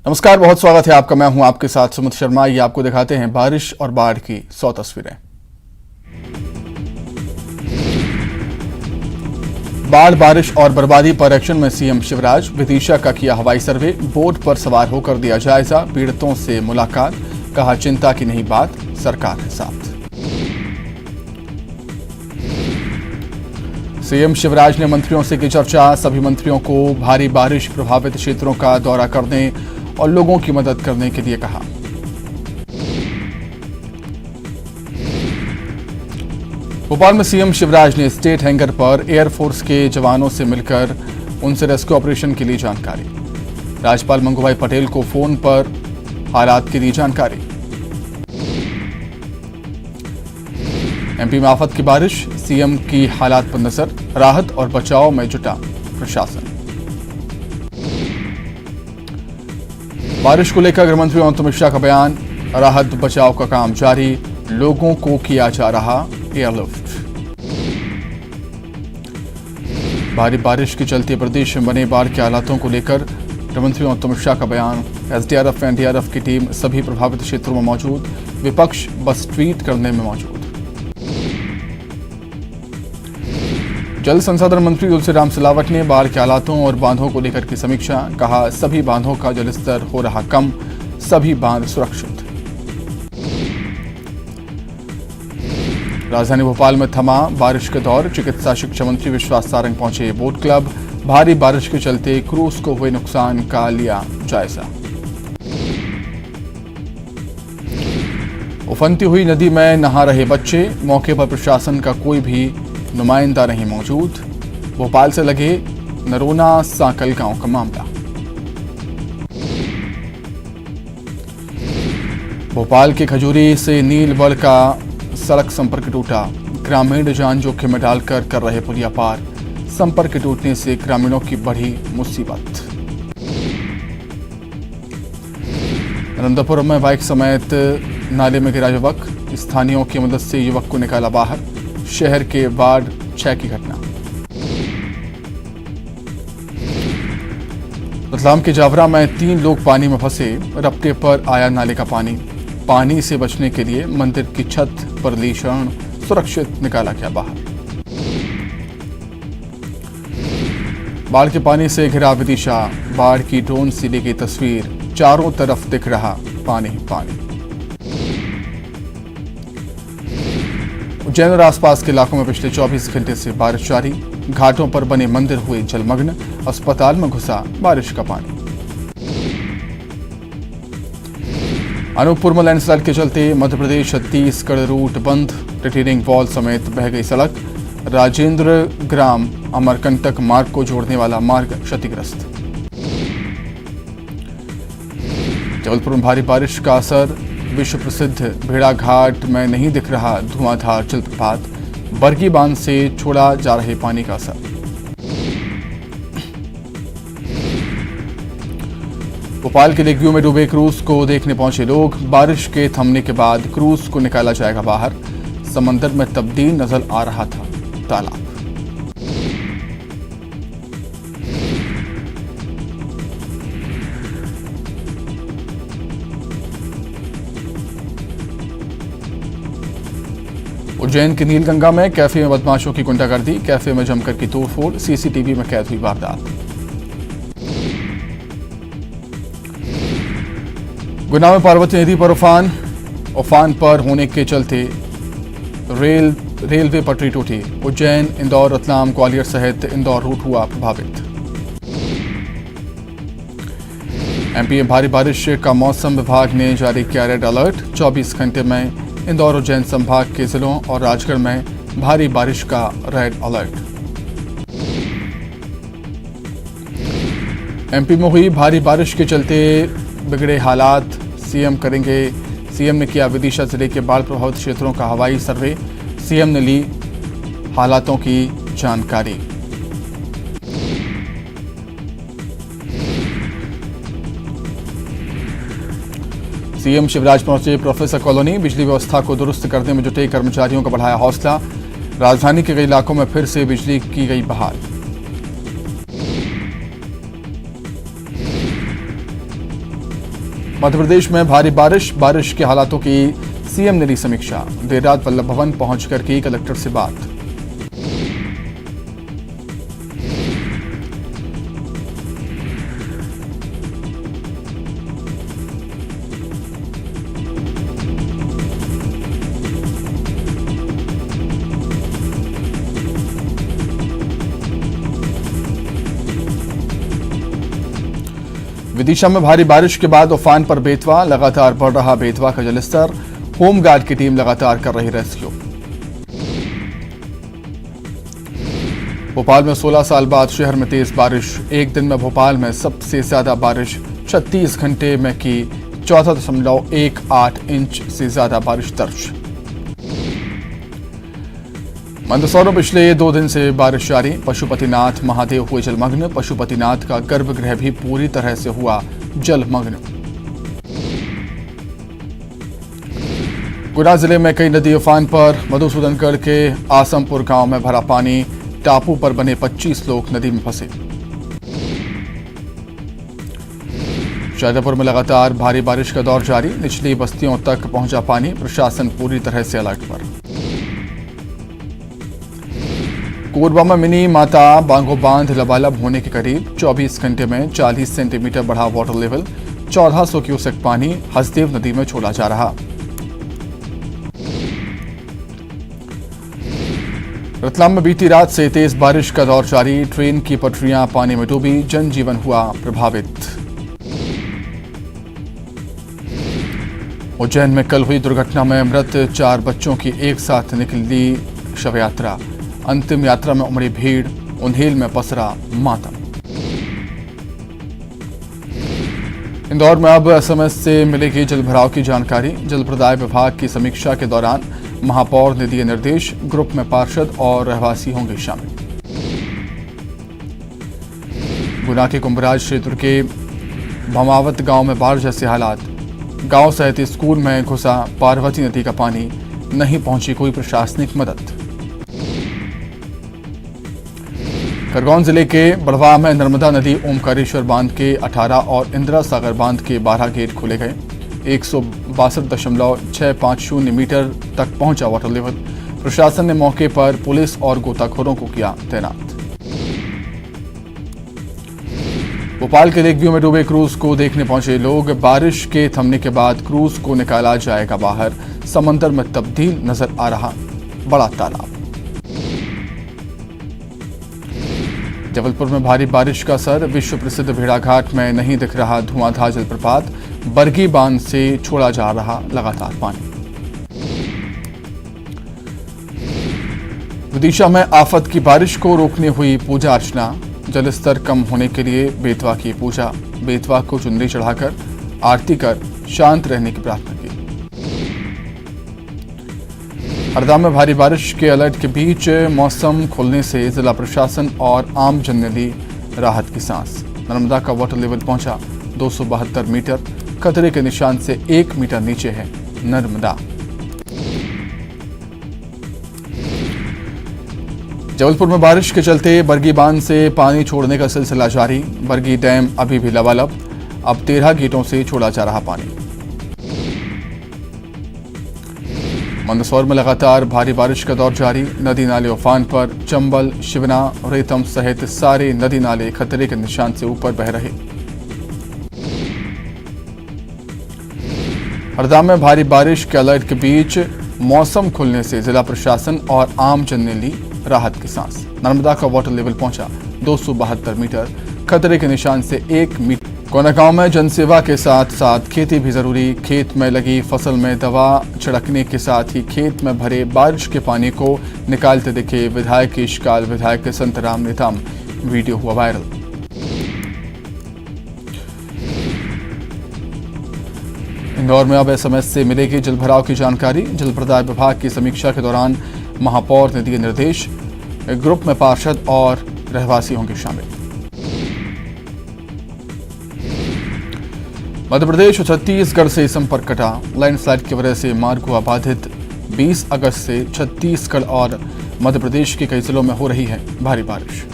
नमस्कार, बहुत स्वागत है आपका। मैं हूं आपके साथ सुमित शर्मा। ये आपको दिखाते हैं बारिश और बाढ़ की 100 तस्वीरें। बाढ़, बारिश और बर्बादी पर एक्शन में सीएम शिवराज। विदिशा का किया हवाई सर्वे, बोट पर सवार होकर दिया जायजा। पीड़ितों से मुलाकात, कहा चिंता की नहीं बात, सरकार है साथ। सीएम शिवराज ने मंत्रियों से की चर्चा। सभी मंत्रियों को भारी बारिश प्रभावित क्षेत्रों का दौरा करने और लोगों की मदद करने के लिए कहा। भोपाल में सीएम शिवराज ने स्टेट हैंगर पर एयरफोर्स के जवानों से मिलकर उनसे रेस्क्यू ऑपरेशन के लिए जानकारी। राज्यपाल मंगूभाई पटेल को फोन पर हालात की दी जानकारी। एमपी में आफत की बारिश, सीएम की हालात पर नजर। राहत और बचाव में जुटा प्रशासन। बारिश को लेकर गृहमंत्री अमित शाह का बयान। राहत बचाव का काम जारी, लोगों को किया जा रहा एयरलिफ्ट। भारी बारिश के चलते प्रदेश में बने बाढ़ के हालातों को लेकर गृहमंत्री अमित शाह का बयान। एसडीआरएफ एनडीआरएफ की टीम सभी प्रभावित क्षेत्रों में मौजूद। विपक्ष बस ट्वीट करने में मौजूद। जल संसाधन मंत्री तुलसीराम सिलावट ने बाढ़ के हालातों और बांधों को लेकर की समीक्षा। कहा सभी बांधों का जलस्तर हो रहा कम, सभी बांध सुरक्षित। राजधानी भोपाल में थमा बारिश के दौर। चिकित्सा शिक्षा मंत्री विश्वास सारंग पहुंचे बोट क्लब। भारी बारिश के चलते क्रूज को हुए नुकसान का लिया जायजा। उफनती हुई नदी में नहा रहे बच्चे, मौके पर प्रशासन का कोई भी नुमाइंदा नहीं मौजूद। भोपाल से लगे नरोना सांकल गांव का मामला। भोपाल के खजूरी से नीलवल का सड़क संपर्क टूटा। ग्रामीण जान जोखिम में डालकर कर रहे पुलिया पार। संपर्क टूटने से ग्रामीणों की बढ़ी मुसीबत। अनंतपुर में बाइक समेत नाले में गिरा युवक। स्थानीयों की मदद से युवक को निकाला बाहर। शहर के वार्ड 6 की घटना। रतलाम के जावरा में 3 लोग पानी में फंसे। रपटे पर आया नाले का पानी। पानी से बचने के लिए मंदिर की छत पर ली शरण, सुरक्षित निकाला गया बाहर। बाढ़ के पानी से घिरा विदिशा। बाढ़ की ड्रोन से ली गई तस्वीर। चारों तरफ दिख रहा पानी ही पानी। उज्जैन और आसपास के इलाकों में पिछले 24 घंटे से बारिश जारी। घाटों पर बने मंदिर हुए जलमग्न। अस्पताल में घुसा बारिश का पानी। अनूपपुर में लैंडस्लाइड के चलते मध्य प्रदेश छत्तीसगढ़ रूट बंद। रिटेनिंग वॉल समेत बह गई सड़क। राजेंद्र ग्राम अमरकंटक मार्ग को जोड़ने वाला मार्ग क्षतिग्रस्त। जबलपुर में भारी बारिश का असर। विश्व प्रसिद्ध भेड़ाघाट में नहीं दिख रहा धुआंधार जलप्रपात। बरगी बांध से छोड़ा जा रहे पानी का असर। भोपाल के लेकव्यू में डूबे क्रूज को देखने पहुंचे लोग। बारिश के थमने के बाद क्रूज को निकाला जाएगा बाहर। समंदर में तब्दील नजर आ रहा था तालाब। उज्जैन के नीलगंगा में कैफे में बदमाशों की गुंडागर्दी। कैफे में जमकर की तोड़फोड़। सीसीटीवी में कैद हुई वारदात। गुना में पार्वती नदी पर उफान पर होने के चलते रेलवे पटरी टूटी। उज्जैन, इंदौर, रतलाम, ग्वालियर सहित इंदौर रूट हुआ प्रभावित। एमपी में भारी बारिश का मौसम विभाग ने जारी किया रेड अलर्ट। 24 घंटे में इंदौर, उज्जैन संभाग के जिलों और राजगढ़ में भारी बारिश का रेड अलर्ट। एमपी में हुई भारी बारिश के चलते बिगड़े हालात। सीएम ने किया विदिशा जिले के बाढ़ प्रभावित क्षेत्रों का हवाई सर्वे। सीएम ने ली हालातों की जानकारी। सीएम शिवराज पहुंचे प्रोफेसर कॉलोनी। बिजली व्यवस्था को दुरुस्त करने में जुटे कर्मचारियों का बढ़ाया हौसला। राजधानी के कई इलाकों में फिर से बिजली की गई बहाल। मध्य प्रदेश में भारी बारिश के हालातों की सीएम ने ली समीक्षा। देर रात वल्लभ भवन पहुंचकर की कलेक्टर से बात। विदिशा में भारी बारिश के बाद उफान पर बेतवा, लगातार बढ़ रहा बेतवा का जलस्तर। होमगार्ड की टीम लगातार कर रही रेस्क्यू। भोपाल में 16 साल बाद शहर में तेज बारिश। एक दिन में भोपाल में सबसे ज्यादा बारिश 36 घंटे में की 14.18 इंच से ज्यादा बारिश दर्ज। मंदसौर में पिछले 2 दिन से बारिश जारी। पशुपतिनाथ महादेव हुए जलमग्न। पशुपतिनाथ का गर्भगृह भी पूरी तरह से हुआ जलमग्न। गुना जिले में कई नदी उफान पर। मधुसूदनगढ़ के आसमपुर गांव में भरा पानी। टापू पर बने 25 लोग नदी में फंसे। शाजापुर में लगातार भारी बारिश का दौर जारी। निचली बस्तियों तक पहुंचा पानी। प्रशासन पूरी तरह से अलर्ट पर। कोरबा में मिनी माता बांगो बांध लबालब होने के करीब। 24 घंटे में 40 सेंटीमीटर बढ़ा वाटर लेवल। 1400 क्यूसेक पानी हसदेव नदी में छोड़ा जा रहा। रतलाम में बीती रात से तेज बारिश का दौर जारी। ट्रेन की पटरियां पानी में डूबी। जनजीवन हुआ प्रभावित। उज्जैन में कल हुई दुर्घटना में मृत 4 बच्चों की एक साथ निकली शव यात्रा। अंतिम यात्रा में उमड़ी भीड़। उन्हेल में पसरा मातम। इंदौर में अब एसएमएस से मिलेगी जलभराव की जानकारी। जल प्रदाय विभाग की समीक्षा के दौरान महापौर ने दिए निर्देश। ग्रुप में पार्षद और रहवासी होंगे शामिल। गुना के कुंभराज क्षेत्र के भमावत गांव में बाढ़ जैसे हालात। गांव सहित स्कूल में घुसा पार्वती नदी का पानी। नहीं पहुंची कोई प्रशासनिक मदद। खरगोन जिले के बड़वा में नर्मदा नदी ओमकारेश्वर बांध के 18 और इंदिरा सागर बांध के 12 गेट खोले गए। 162.650 मीटर तक पहुंचा वाटर लेवल। प्रशासन ने मौके पर पुलिस और गोताखोरों को किया तैनात। भोपाल के लेक व्यू में डूबे क्रूज को देखने पहुंचे लोग। बारिश के थमने के बाद क्रूज को निकाला जाएगा बाहर। समंदर में तब्दील नजर आ रहा बड़ा तालाब। जबलपुर में भारी बारिश का असर। विश्व प्रसिद्ध भेड़ाघाट में नहीं दिख रहा धुआंधार जलप्रपात। बरगी बांध से छोड़ा जा रहा लगातार पानी। विदिशा में आफत की बारिश को रोकने हुई पूजा अर्चना। जलस्तर कम होने के लिए बेतवा की पूजा। बेतवा को चुनरी चढ़ाकर आरती कर शांत रहने की प्रार्थना की। हरदा में भारी बारिश के अलर्ट के बीच मौसम खुलने से जिला प्रशासन और आमजन ने ली राहत की सांस। नर्मदा का वाटर लेवल पहुंचा 272 मीटर। खतरे के निशान से 1 मीटर नीचे है नर्मदा। जबलपुर में बारिश के चलते बरगी बांध से पानी छोड़ने का सिलसिला जारी। बरगी डैम अभी भी लबालब। अब 13 गेटों से छोड़ा जा रहा पानी। मंदसौर में लगातार भारी बारिश का दौर जारी। नदी नाले उफान पर। चंबल, शिवना, रेतम सहित सारे नदी नाले खतरे के निशान से ऊपर बह रहे। हरदा में भारी बारिश के अलर्ट के बीच मौसम खुलने से जिला प्रशासन और आमजन ने ली राहत की सांस। नर्मदा का वाटर लेवल पहुंचा 272 मीटर। खतरे के निशान से 1 मीटर। कोनागांव में जनसेवा के साथ साथ खेती भी जरूरी। खेत में लगी फसल में दवा छिड़कने के साथ ही खेत में भरे बारिश के पानी को निकालते दिखे विधायक केशकाल। विधायक संतराम नेताम। वीडियो हुआ वायरल। इंदौर में अब एसएमएस से मिलेगी जलभराव की जानकारी। जल प्रदाय विभाग की समीक्षा के दौरान महापौर ने दिए निर्देश। ग्रुप में पार्षद और रहवासी होंगे शामिल। मध्य प्रदेश और छत्तीसगढ़ से संपर्क कटा। लैंडस्लाइड की वजह से मार्ग हुआ बाधित। 20 अगस्त से छत्तीसगढ़ और मध्य प्रदेश के कई जिलों में हो रही है भारी बारिश।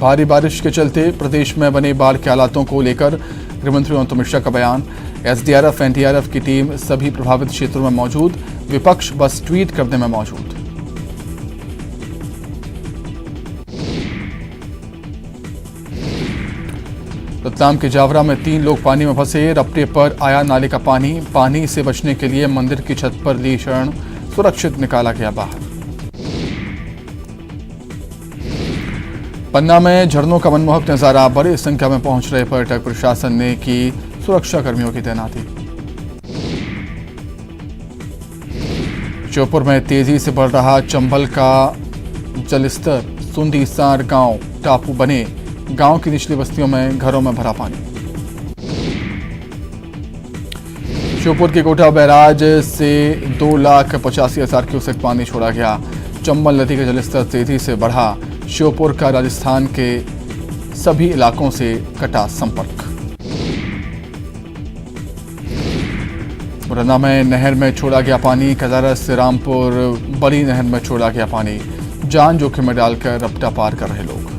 भारी बारिश के चलते प्रदेश में बने बाढ़ के हालातों को लेकर गृहमंत्री अमित मिश्रा का बयान। एसडीआरएफ एनडीआरएफ की टीम सभी प्रभावित क्षेत्रों में मौजूद, विपक्ष बस ट्वीट करने में मौजूद। रतलाम के जावरा में 3 लोग पानी में फंसे, रपटे पर आया नाले का पानी से बचने के लिए मंदिर की छत पर ली शरण, सुरक्षित निकाला गया बाहर। पन्ना में झरनों का मनमोहक नजारा, बड़ी संख्या में पहुंच रहे पर्यटक, प्रशासन ने की सुरक्षा कर्मियों की तैनाती। श्योपुर में तेजी से बढ़ रहा चंबल का जलस्तर, सुंदीसार गांव टापू बने, गांव की निचली बस्तियों में घरों में भरा पानी। श्योपुर के कोटा बैराज से 2,85,000 क्यूसेक पानी छोड़ा गया, चंबल नदी का जलस्तर तेजी से बढ़ा, श्योपुर का राजस्थान के सभी इलाकों से कटा संपर्क। मुरैना में नहर में छोड़ा गया पानी, कदारस से रामपुर बड़ी नहर में छोड़ा गया पानी, जान जोखिम में डालकर रपटा पार कर रहे लोग।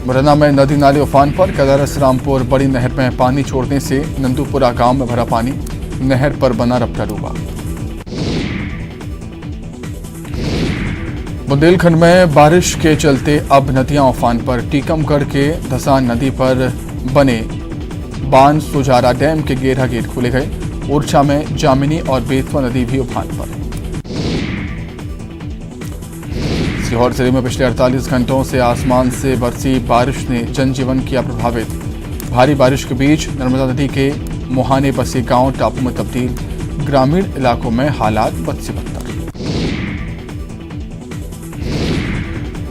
मुरैना में नदी नाले उफान पर, कदारस रामपुर बड़ी नहर में पानी छोड़ने से नंदूपुरा गांव में भरा पानी, नहर पर बना रपटा डूबा। बुंदेलखंड में बारिश के चलते अब नदियां उफान पर, टीकमगढ़ के धसान नदी पर बने बांध सुजारा डैम के 11 गेट खोले गए, ओरछा में जामिनी और बेतवा नदी भी उफान पर। सीहोर जिले में पिछले 48 घंटों से आसमान से बरसी बारिश ने जनजीवन किया प्रभावित, भारी बारिश के बीच नर्मदा नदी के मुहाने बसे गांव टापू में तब्दील, ग्रामीण इलाकों में हालात बद से बदतर।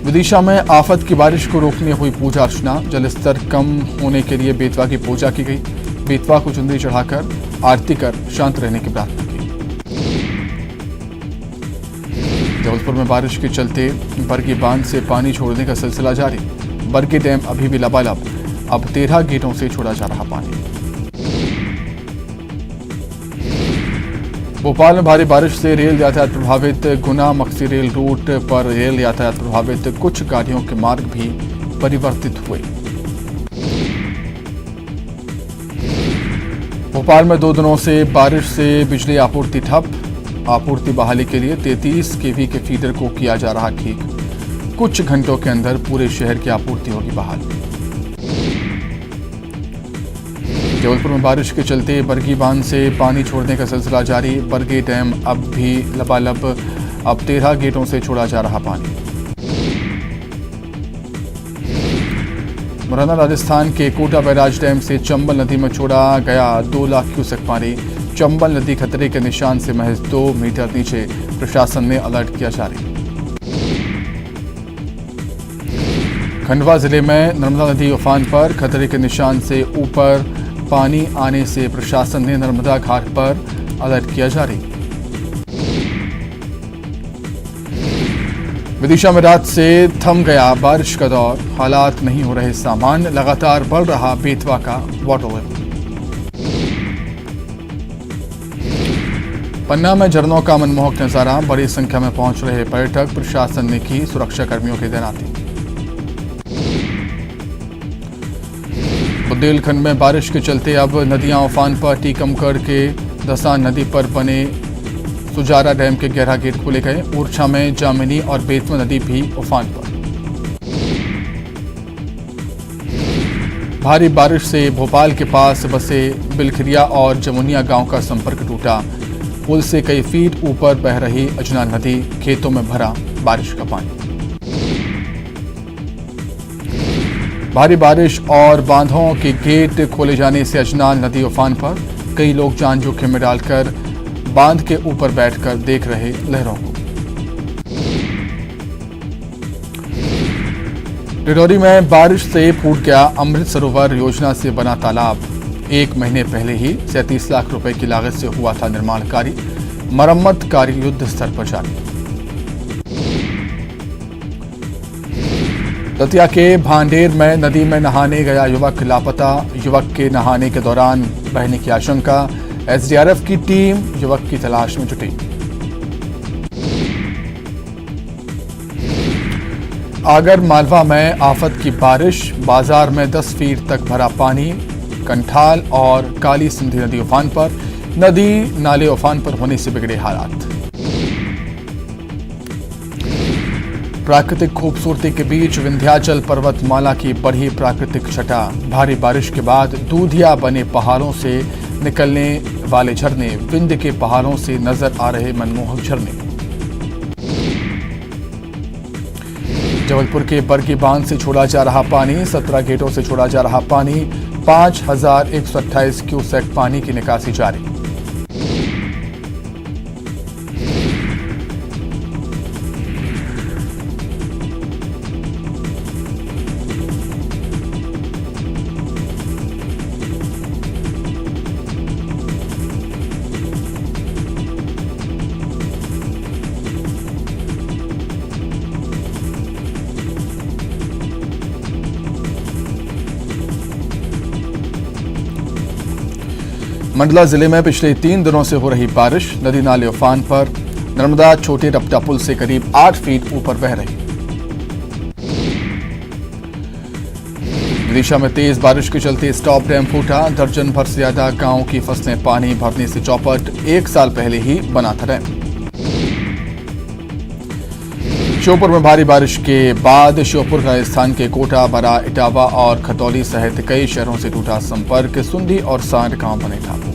विदिशा में आफत की बारिश को रोकने हुई पूजा अर्चना, जलस्तर कम होने के लिए बेतवा की पूजा की गई, बेतवा को चुनरी चढ़ाकर आरती कर शांत रहने की प्रार्थना की। जबलपुर में बारिश के चलते बरगी बांध से पानी छोड़ने का सिलसिला जारी, बरगी डैम अभी भी लबालब, अब 13 गेटों से छोड़ा जा रहा पानी। भोपाल में भारी बारिश से रेल यातायात प्रभावित, गुना मक्सी रेल रूट पर रेल यातायात प्रभावित, कुछ गाड़ियों के मार्ग भी परिवर्तित हुए। भोपाल में 2 दिनों से बारिश से बिजली आपूर्ति ठप, आपूर्ति बहाली के लिए 33 केवी के फीडर को किया जा रहा ठीक, कुछ घंटों के अंदर पूरे शहर की आपूर्ति होगी बहाल। जबलपुर में बारिश के चलते बरगी बांध से पानी छोड़ने का सिलसिला जारी, बरगी डैम अब भी लबालब, अब 13 गेटों से छोड़ा जा रहा पानी। मुरैना राजस्थान के कोटा बैराज डैम से चंबल नदी में छोड़ा गया 2 लाख क्यूसेक पानी, चंबल नदी खतरे के निशान से महज 2 मीटर नीचे, प्रशासन ने अलर्ट किया जारी। खंडवा जिले में नर्मदा नदी उफान पर, खतरे के निशान से ऊपर पानी आने से प्रशासन ने नर्मदा घाट पर अलर्ट किया जारी। विदिशा में रात से थम गया बारिश का दौर, हालात नहीं हो रहे सामान्य, लगातार बढ़ रहा बेतवा का वाटर लेवल। पन्ना में झरनों का मनमोहक नजारा, बड़ी संख्या में पहुंच रहे पर्यटक, प्रशासन ने की सुरक्षा कर्मियों की तैनाती। बुंदेलखंड में बारिश के चलते अब नदियां उफान पर, टीकमगढ़ के धसान नदी पर बने सुजारा डैम के 11 गेट खोले गए, ओरछा में जामिनी और बेतवा नदी भी उफान पर। भारी बारिश से भोपाल के पास बसे बिलखरिया और जमुनिया गांव का संपर्क टूटा, पुल से कई फीट ऊपर बह रही अजना नदी, खेतों में भरा बारिश का पानी। भारी बारिश और बांधों के गेट खोले जाने से अजनान नदी उफान पर, कई लोग जान जोखिम में डालकर बांध के ऊपर बैठकर देख रहे लहरों को। डिडौरी में बारिश से फूट गया अमृत सरोवर योजना से बना तालाब, 1 महीने पहले ही 37 लाख रुपए की लागत से हुआ था निर्माण कार्य, मरम्मत कार्य युद्ध स्तर पर जारी। दतिया के भांडेर में नदी में नहाने गया युवक लापता, युवक के नहाने के दौरान बहने की आशंका, एसडीआरएफ की टीम युवक की तलाश में जुटी। आगर मालवा में आफत की बारिश, बाजार में 10 फीट तक भरा पानी। कंठाल और काली सिंधी नदी उफान पर, नदी नाले उफान पर होने से बिगड़े हालात। प्राकृतिक खूबसूरती के बीच विंध्याचल पर्वतमाला की बढ़ी प्राकृतिक छटा। भारी बारिश के बाद दूधिया बने पहाड़ों से निकलने वाले झरने, विंध्य के पहाड़ों से नजर आ रहे मनमोहक झरने। जबलपुर के बरगी बांध से छोड़ा जा रहा पानी, 17 गेटों से छोड़ा जा रहा पानी। 5128 क्यूसेक पानी की निकासी जारी। मंडला जिले में पिछले 3 दिनों से हो रही बारिश, नदी नाले उफान पर। नर्मदा छोटे रपटा पुल से करीब 8 फीट ऊपर बह रही। विदिशा में तेज बारिश के चलते स्टॉप डैम फूटा, दर्जन भर से ज्यादा गांव की फसलें पानी भरने से चौपट। 1 साल पहले ही बना था डैम। श्योपुर में भारी बारिश के बाद श्योपुर राजस्थान के कोटा, बरा, इटावा और खतौली सहित कई शहरों से टूटा संपर्क। सुंधी और सांड गांव बने टापू।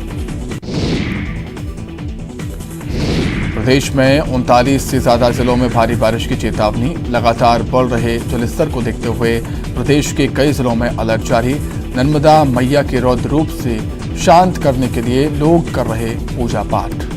प्रदेश में 39 से ज्यादा जिलों में भारी बारिश की चेतावनी। लगातार बढ़ रहे जलस्तर को देखते हुए प्रदेश के कई जिलों में अलर्ट जारी। नर्मदा मैया के रौद्र रूप से शांत करने के लिए लोग कर रहे पूजा पाठ।